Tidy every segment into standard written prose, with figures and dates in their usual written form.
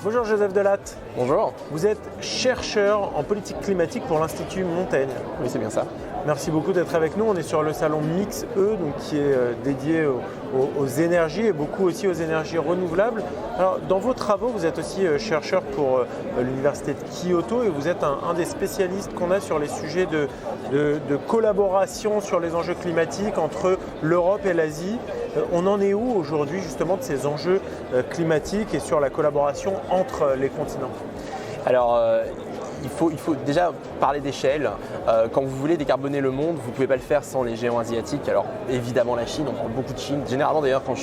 Bonjour Joseph Delatte. Bonjour. Vous êtes chercheur en politique climatique pour l'Institut Montaigne. Oui, c'est bien ça. Merci beaucoup d'être avec nous. On est sur le salon MixE, donc qui est dédié aux énergies et beaucoup aussi aux énergies renouvelables. Alors, dans vos travaux, vous êtes aussi chercheur pour l'Université de Kyoto et vous êtes un des spécialistes qu'on a sur les sujets de collaboration sur les enjeux climatiques entre l'Europe et l'Asie. On en est où aujourd'hui justement de ces enjeux climatiques et sur la collaboration entre les continents ? Alors, il faut déjà parler d'échelle. Quand vous voulez décarboner le monde, vous ne pouvez pas le faire sans les géants asiatiques. Alors évidemment la Chine, on parle beaucoup de Chine. Généralement d'ailleurs quand je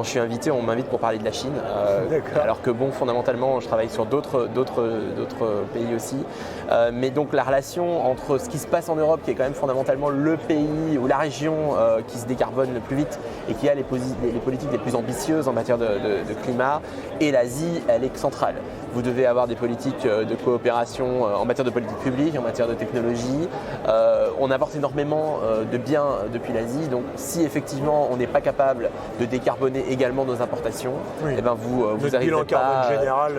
suis invité, on m'invite pour parler de la Chine. Alors que bon, fondamentalement, je travaille sur d'autres pays aussi. Mais donc la relation entre ce qui se passe en Europe, qui est quand même fondamentalement le pays ou la région qui se décarbone le plus vite et qui a les politiques les plus ambitieuses en matière de climat, et l'Asie, elle est centrale. Vous devez avoir des politiques de coopération en matière de politique publique, en matière de technologie. On apporte énormément de biens depuis l'Asie, donc si effectivement on n'est pas capable de décarboner également nos importations, oui. Eh ben vous notre arrivez bilan pas… carbone général,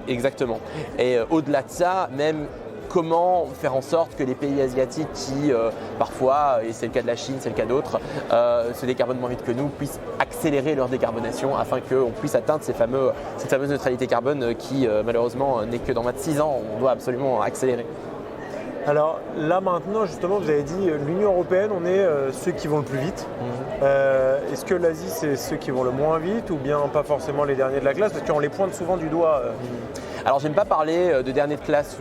exactement. Et au-delà de ça, même comment faire en sorte que les pays asiatiques qui parfois, et c'est le cas de la Chine, c'est le cas d'autres, se décarbonent moins vite que nous, puissent accélérer leur décarbonation afin qu'on puisse atteindre cette fameuse neutralité carbone qui malheureusement n'est que dans 26 ans. On doit absolument accélérer. Alors là maintenant justement vous avez dit l'Union Européenne on est ceux qui vont le plus vite. Est-ce que l'Asie c'est ceux qui vont le moins vite ou bien pas forcément les derniers de la classe parce qu'on les pointe souvent du doigt Alors j'aime pas parler de dernier de classe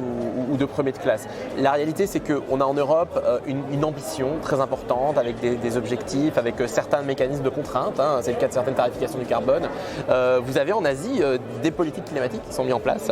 ou de premier de classe. La réalité c'est qu'on a en Europe une ambition très importante avec des objectifs, avec certains mécanismes de contrainte, hein, c'est le cas de certaines tarifications du carbone. Vous avez en Asie des politiques climatiques qui sont mises en place,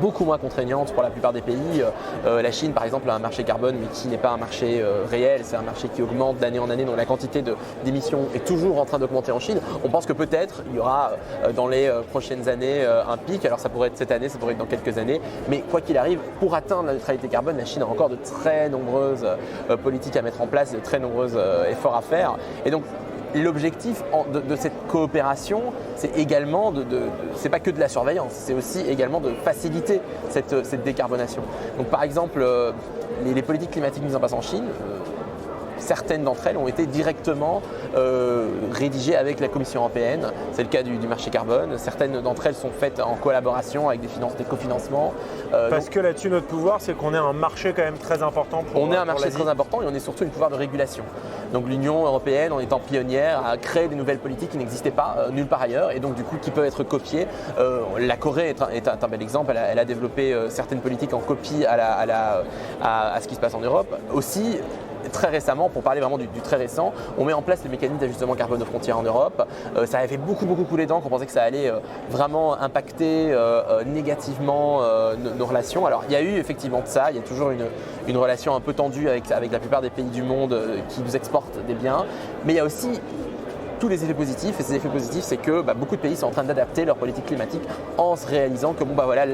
beaucoup moins contraignantes pour la plupart des pays. La Chine par exemple a un marché carbone mais qui n'est pas un marché réel, c'est un marché qui augmente d'année en année, donc la quantité d'émissions est toujours en train d'augmenter en Chine. On pense que peut-être il y aura dans les prochaines années un pic, alors ça pourrait être cette année, ça pourrait être dans quelques années, mais quoi qu'il arrive, pour atteindre la neutralité carbone, la Chine a encore de très nombreuses politiques à mettre en place, de très nombreux efforts à faire. Et donc l'objectif de cette coopération, c'est également c'est pas que de la surveillance, c'est aussi également de faciliter cette décarbonation. Donc par exemple, les politiques climatiques mises en place en Chine, certaines d'entre elles ont été directement rédigées avec la Commission européenne. C'est le cas du marché carbone. Certaines d'entre elles sont faites en collaboration avec des cofinancements. Parce que là-dessus, notre pouvoir, c'est qu'on est un marché quand même très important pour On est un marché très important et on est surtout une pouvoir de régulation. Donc l'Union européenne, en étant pionnière, a créé des nouvelles politiques qui n'existaient pas nulle part ailleurs et donc du coup qui peuvent être copiées. La Corée est un bel exemple. Elle a développé certaines politiques en copie à ce qui se passe en Europe. Aussi, très récemment, pour parler vraiment du très récent, on met en place le mécanisme d'ajustement carbone aux frontières en Europe. Ça avait fait beaucoup couler d'encre, on pensait que ça allait vraiment impacter négativement nos relations. Alors il y a eu effectivement de ça, il y a toujours une relation un peu tendue avec la plupart des pays du monde qui nous exportent des biens, mais il y a aussi tous les effets positifs, et ces effets positifs c'est que beaucoup de pays sont en train d'adapter leur politique climatique en se réalisant que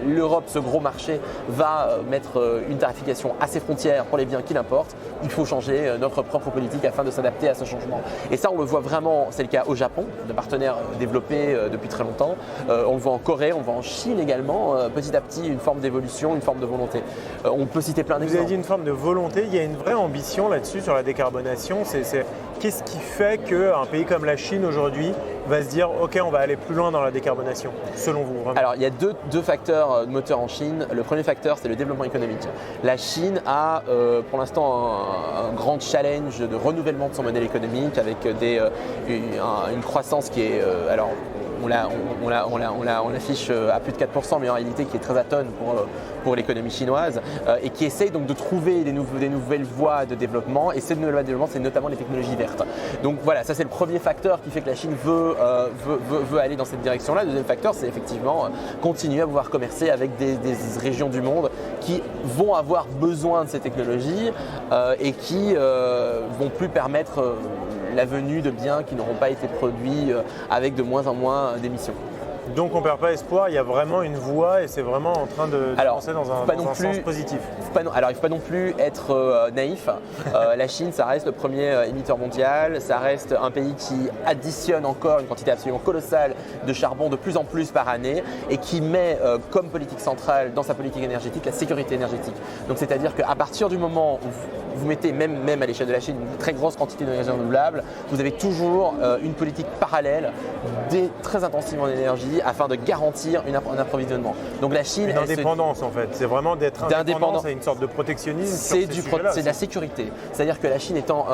l'Europe, ce gros marché, va mettre une tarification à ses frontières pour les biens qu'il importe. Il faut changer notre propre politique afin de s'adapter à ce changement. Et ça on le voit vraiment, c'est le cas au Japon, de partenaires développés depuis très longtemps. On le voit en Corée, on le voit en Chine également, petit à petit une forme d'évolution, une forme de volonté. On peut citer plein d'exemples. Vous avez dit une forme de volonté, il y a une vraie ambition là-dessus sur la décarbonation. Qu'est-ce qui fait qu'un pays comme la Chine aujourd'hui va se dire ok on va aller plus loin dans la décarbonation selon vous vraiment? Alors il y a deux facteurs moteurs en Chine. Le premier facteur c'est le développement économique. La Chine a pour l'instant un grand challenge de renouvellement de son modèle économique avec une croissance qui est on l'affiche à plus de 4%, mais en réalité qui est très atone pour l'économie chinoise et qui essaye donc de trouver des nouvelles voies de développement. Et ces nouvelles voies de développement, c'est notamment les technologies vertes. Donc voilà, ça c'est le premier facteur qui fait que la Chine veut aller dans cette direction-là. Le deuxième facteur, c'est effectivement continuer à pouvoir commercer avec des régions du monde qui vont avoir besoin de ces technologies et qui vont plus permettre la venue de biens qui n'auront pas été produits avec de moins en moins d'émissions. Donc on ne perd pas espoir, il y a vraiment une voie et c'est vraiment en train de avancer dans un sens positif. Alors il ne faut pas non plus être naïf. La Chine, ça reste le premier émetteur mondial, ça reste un pays qui additionne encore une quantité absolument colossale de charbon de plus en plus par année et qui met comme politique centrale dans sa politique énergétique la sécurité énergétique. Donc c'est-à-dire qu'à partir du moment où vous mettez même à l'échelle de la Chine une très grosse quantité d'énergie renouvelable, vous avez toujours une politique parallèle très intensive en énergie afin de garantir un approvisionnement. Donc la Chine… Une indépendance en fait, c'est vraiment d'être indépendant, c'est une sorte de protectionnisme. C'est de la sécurité. C'est-à-dire que la Chine étant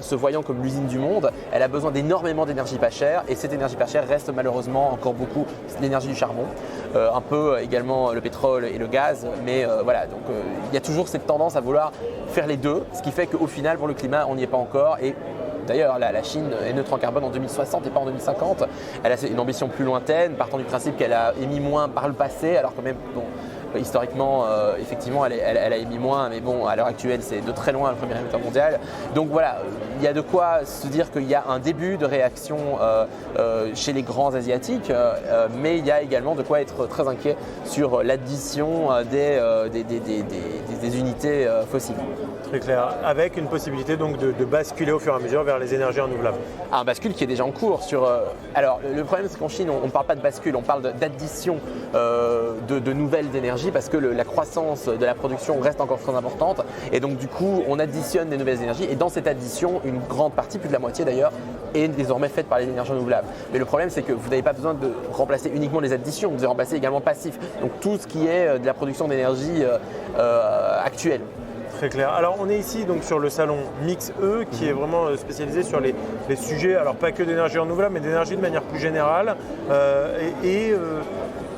se voyant comme l'usine du monde, elle a besoin d'énormément d'énergie pas chère et cette énergie pas chère reste malheureusement encore beaucoup l'énergie du charbon, un peu également le pétrole et le gaz, mais voilà, donc il y a toujours cette tendance à vouloir faire les deux, ce qui fait qu'au final pour le climat on n'y est pas encore et d'ailleurs la Chine est neutre en carbone en 2060 et pas en 2050. Elle a une ambition plus lointaine, partant du principe qu'elle a émis moins par le passé, alors que même bon, historiquement, effectivement, elle a émis moins, mais bon, à l'heure actuelle, c'est de très loin le premier émetteur mondial. Donc voilà, il y a de quoi se dire qu'il y a un début de réaction chez les grands asiatiques, mais il y a également de quoi être très inquiet sur l'addition des unités fossiles. Très clair, avec une possibilité donc de basculer au fur et à mesure vers les énergies renouvelables. Un bascule qui est déjà en cours. Alors le problème c'est qu'en Chine on ne parle pas de bascule, on parle d'addition de nouvelles énergies parce que la croissance de la production reste encore très importante et donc du coup on additionne des nouvelles énergies et dans cette addition une grande partie, plus de la moitié d'ailleurs, est désormais faite par les énergies renouvelables. Mais le problème c'est que vous n'avez pas besoin de remplacer uniquement les additions, vous devez remplacer également passif, donc tout ce qui est de la production d'énergie actuelle. Très clair. Alors on est ici donc sur le salon Mix-E qui est vraiment spécialisé sur les sujets, alors pas que d'énergie renouvelable mais d'énergie de manière plus générale.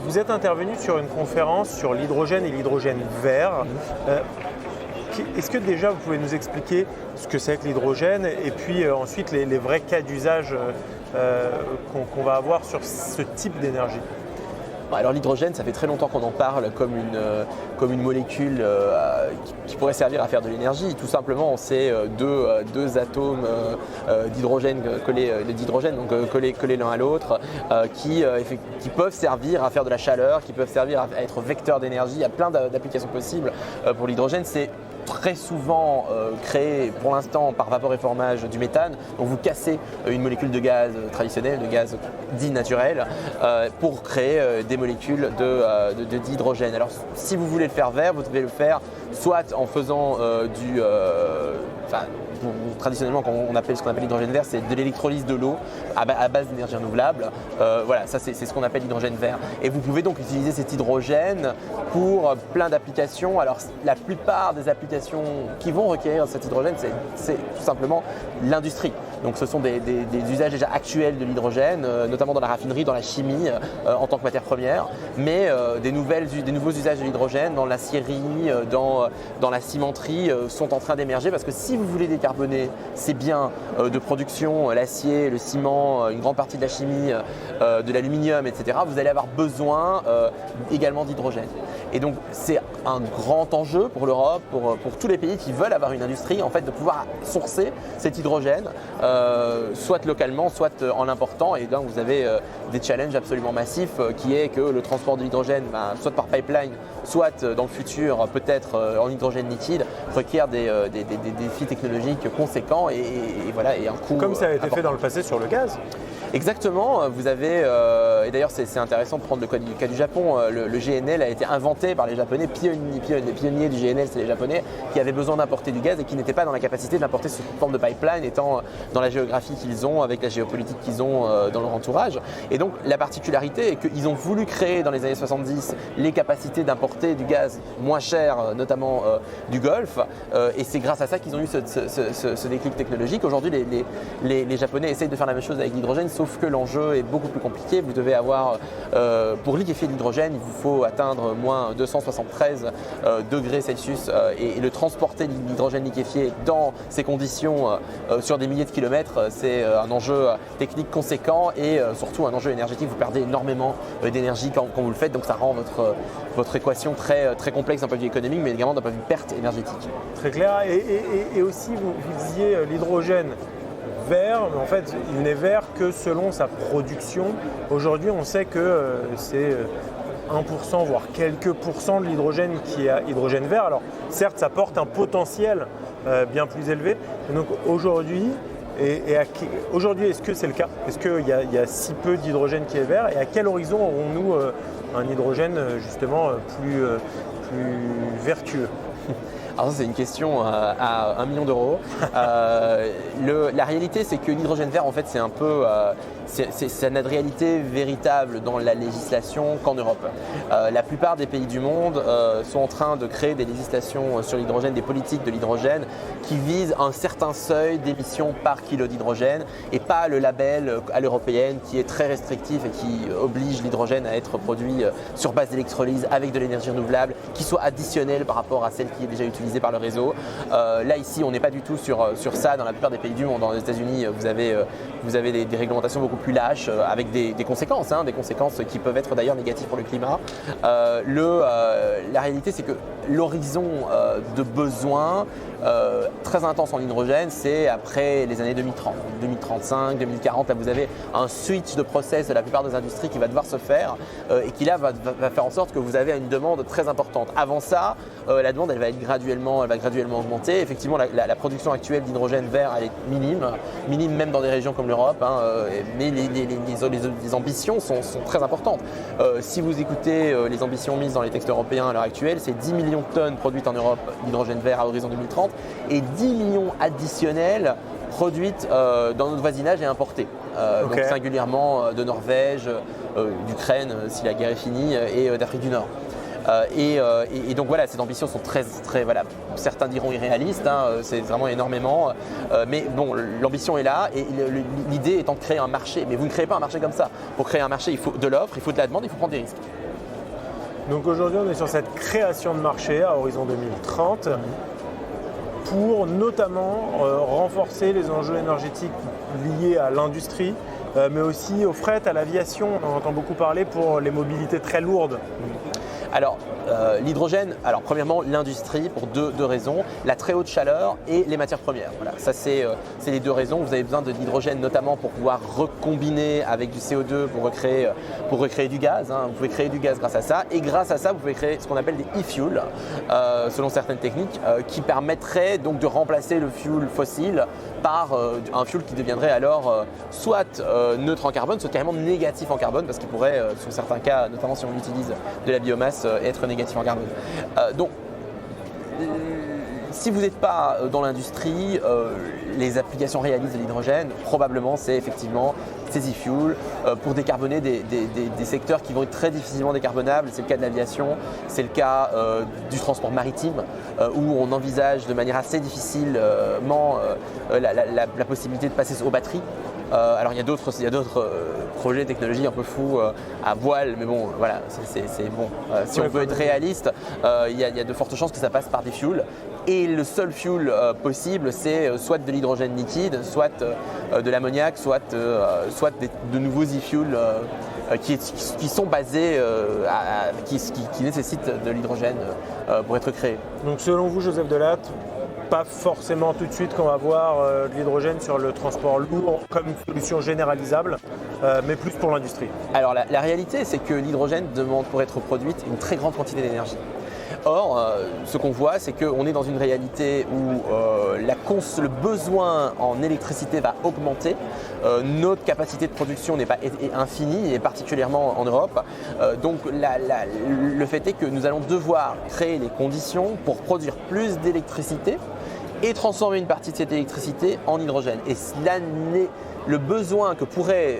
Vous êtes intervenu sur une conférence sur l'hydrogène et l'hydrogène vert. Est-ce que déjà vous pouvez nous expliquer ce que c'est que l'hydrogène et puis ensuite les vrais cas d'usage qu'on va avoir sur ce type d'énergie? Alors l'hydrogène, ça fait très longtemps qu'on en parle comme une molécule qui pourrait servir à faire de l'énergie. Tout simplement, c'est deux atomes d'hydrogène collés l'un à l'autre qui peuvent servir à faire de la chaleur, qui peuvent servir à être vecteurs d'énergie. Il y a plein d'applications possibles pour l'hydrogène. C'est très souvent créé pour l'instant par vaporéformage du méthane. Donc vous cassez une molécule de gaz traditionnel, de gaz dit naturel, pour créer des molécules d'hydrogène. Alors si vous voulez le faire vert, vous devez le faire soit en faisant traditionnellement, quand on appelle ce qu'on appelle l'hydrogène vert, c'est de l'électrolyse de l'eau à base d'énergie renouvelable. Voilà, ça c'est ce qu'on appelle l'hydrogène vert. Et vous pouvez donc utiliser cet hydrogène pour plein d'applications. Alors la plupart des applications qui vont requérir cet hydrogène, c'est tout simplement l'industrie. Donc ce sont des usages déjà actuels de l'hydrogène, notamment dans la raffinerie, dans la chimie, en tant que matière première, mais des nouveaux usages de l'hydrogène dans l'acierie, dans la cimenterie sont en train d'émerger parce que si vous voulez décarboner ces biens de production, l'acier, le ciment, une grande partie de la chimie, de l'aluminium, etc., vous allez avoir besoin également d'hydrogène. Et donc c'est un grand enjeu pour l'Europe, pour tous les pays qui veulent avoir une industrie, en fait, de pouvoir sourcer cet hydrogène, soit localement, soit en l'important. Et donc vous avez des challenges absolument massifs qui est que le transport de l'hydrogène, soit par pipeline, soit dans le futur peut-être en hydrogène liquide, requiert des défis technologiques conséquents et voilà, et un coût comme ça a été important. fait dans le passé sur le gaz. Exactement, vous avez, et d'ailleurs c'est intéressant de prendre le cas du Japon, le GNL a été inventé par les Japonais, les pionniers du GNL c'est les Japonais, qui avaient besoin d'importer du gaz et qui n'étaient pas dans la capacité de l'importer sous forme de pipeline, étant dans la géographie qu'ils ont, avec la géopolitique qu'ils ont dans leur entourage. Et donc la particularité est qu'ils ont voulu créer dans les années 70 les capacités d'importer du gaz moins cher, notamment du Golfe, et c'est grâce à ça qu'ils ont eu ce déclic technologique. Aujourd'hui les Japonais essayent de faire la même chose avec l'hydrogène, sauf que l'enjeu est beaucoup plus compliqué. Vous devez avoir, pour liquéfier l'hydrogène, il vous faut atteindre moins 273 degrés Celsius et le transporter l'hydrogène liquéfié dans ces conditions sur des milliers de kilomètres, c'est un enjeu technique conséquent et surtout un enjeu énergétique. Vous perdez énormément d'énergie quand vous le faites, donc ça rend votre équation très, très complexe d'un point de vue économique, mais également d'un point de vue perte énergétique. Très clair. Et aussi, vous disiez l'hydrogène vert, mais en fait, il n'est vert que selon sa production. Aujourd'hui, on sait que c'est 1%, voire quelques pourcents de l'hydrogène qui est hydrogène vert. Alors, certes, ça porte un potentiel bien plus élevé. Et donc, aujourd'hui, est-ce que c'est le cas? Est-ce qu'il y a si peu d'hydrogène qui est vert? Et à quel horizon aurons-nous un hydrogène justement plus vertueux? Alors ça, c'est une question à 1 million d'euros. La réalité, c'est que l'hydrogène vert, en fait, c'est un peu… ça n'a de réalité véritable dans la législation qu'en Europe. La plupart des pays du monde sont en train de créer des législations sur l'hydrogène, des politiques de l'hydrogène qui visent un certain seuil d'émissions par kilo d'hydrogène et pas le label à l'européenne qui est très restrictif et qui oblige l'hydrogène à être produit sur base d'électrolyse avec de l'énergie renouvelable qui soit additionnelle par rapport à celle qui est déjà utilisée par le réseau. Là ici, on n'est pas du tout sur ça dans la plupart des pays du monde. Dans les États-Unis, vous avez des réglementations beaucoup plus lâches avec des conséquences, des conséquences qui peuvent être d'ailleurs négatives pour le climat. La réalité, c'est que l'horizon de besoin très intense en hydrogène, c'est après les années 2030, 2035, 2040. Là, vous avez un switch de process de la plupart des industries qui va devoir se faire et qui là va faire en sorte que vous avez une demande très importante. Avant ça, la demande elle va graduellement augmenter. Effectivement, la production actuelle d'hydrogène vert elle est minime même dans des régions comme l'Europe, mais les ambitions sont très importantes. Si vous écoutez les ambitions mises dans les textes européens à l'heure actuelle, c'est 10 millions de tonnes produites en Europe d'hydrogène vert à horizon 2030 et 10 millions additionnelles produites dans notre voisinage et importées. Donc singulièrement de Norvège, d'Ukraine si la guerre est finie et d'Afrique du Nord. Et donc voilà, ces ambitions sont très voilà, certains diront irréalistes, c'est vraiment énormément, mais bon, l'ambition est là et l'idée étant de créer un marché. Mais vous ne créez pas un marché comme ça. Pour créer un marché, il faut de l'offre, il faut de la demande, il faut prendre des risques. Donc aujourd'hui, on est sur cette création de marché à horizon 2030 pour notamment renforcer les enjeux énergétiques liés à l'industrie, mais aussi au fret, à l'aviation. On entend beaucoup parler pour les mobilités très lourdes. Alors, l'hydrogène, premièrement, l'industrie pour deux raisons, la très haute chaleur et les matières premières. Voilà, ça c'est les deux raisons. Vous avez besoin de l'hydrogène notamment pour pouvoir recombiner avec du CO2 pour recréer du gaz. Vous pouvez créer du gaz grâce à ça et grâce à ça, vous pouvez créer ce qu'on appelle des e-fuels, selon certaines techniques, qui permettraient donc de remplacer le fuel fossile par un fuel qui deviendrait alors soit neutre en carbone, soit carrément négatif en carbone, parce qu'il pourrait, sur certains cas, notamment si on utilise de la biomasse, être négatif en carbone. Donc, si vous n'êtes pas dans l'industrie, les applications réalistes de l'hydrogène, probablement c'est effectivement ces e-fuels pour décarboner des secteurs qui vont être très difficilement décarbonables. C'est le cas de l'aviation, c'est le cas du transport maritime où on envisage de manière assez difficilement la possibilité de passer aux batteries. Alors il y a d'autres projets technologiques un peu fous à voile, mais bon, voilà, c'est bon. Si on veut être réaliste, il y a de fortes chances que ça passe par des fuels. Et le seul fuel possible, c'est soit de l'hydrogène liquide, soit de l'ammoniac, soit de nouveaux e-fuels qui sont basés, qui nécessitent de l'hydrogène pour être créés. Donc selon vous, Joseph Delatte, pas forcément tout de suite qu'on va voir de l'hydrogène sur le transport lourd comme une solution généralisable, mais plus pour l'industrie. Alors la réalité, c'est que l'hydrogène demande pour être produite une très grande quantité d'énergie. Or, ce qu'on voit, c'est qu'on est dans une réalité où le besoin en électricité va augmenter. Notre capacité de production n'est pas infinie, et particulièrement en Europe. Donc, le fait est que nous allons devoir créer les conditions pour produire plus d'électricité et transformer une partie de cette électricité en hydrogène. Et le besoin que pourrait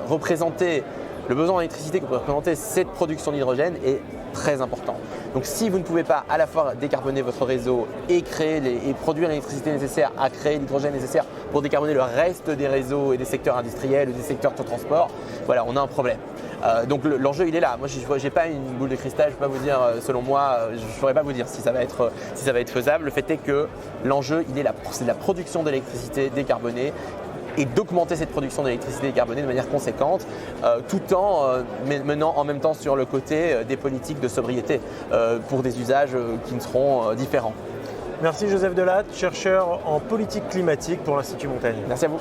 représenter le besoin en électricité que pourrait représenter cette production d'hydrogène est très important. Donc si vous ne pouvez pas à la fois décarboner votre réseau et produire l'électricité nécessaire à créer l'hydrogène nécessaire pour décarboner le reste des réseaux et des secteurs industriels ou des secteurs de transport, voilà, on a un problème. Donc l'enjeu il est là. Moi je n'ai pas une boule de cristal, je ne peux pas vous dire, selon moi, je ne saurais pas vous dire si ça va être faisable. Le fait est que l'enjeu il est là, c'est la production d'électricité décarbonée et d'augmenter cette production d'électricité décarbonée de manière conséquente, tout en menant en même temps sur le côté des politiques de sobriété pour des usages qui ne seront différents. Merci Joseph Delatte, chercheur en politique climatique pour l'Institut Montaigne. Merci à vous.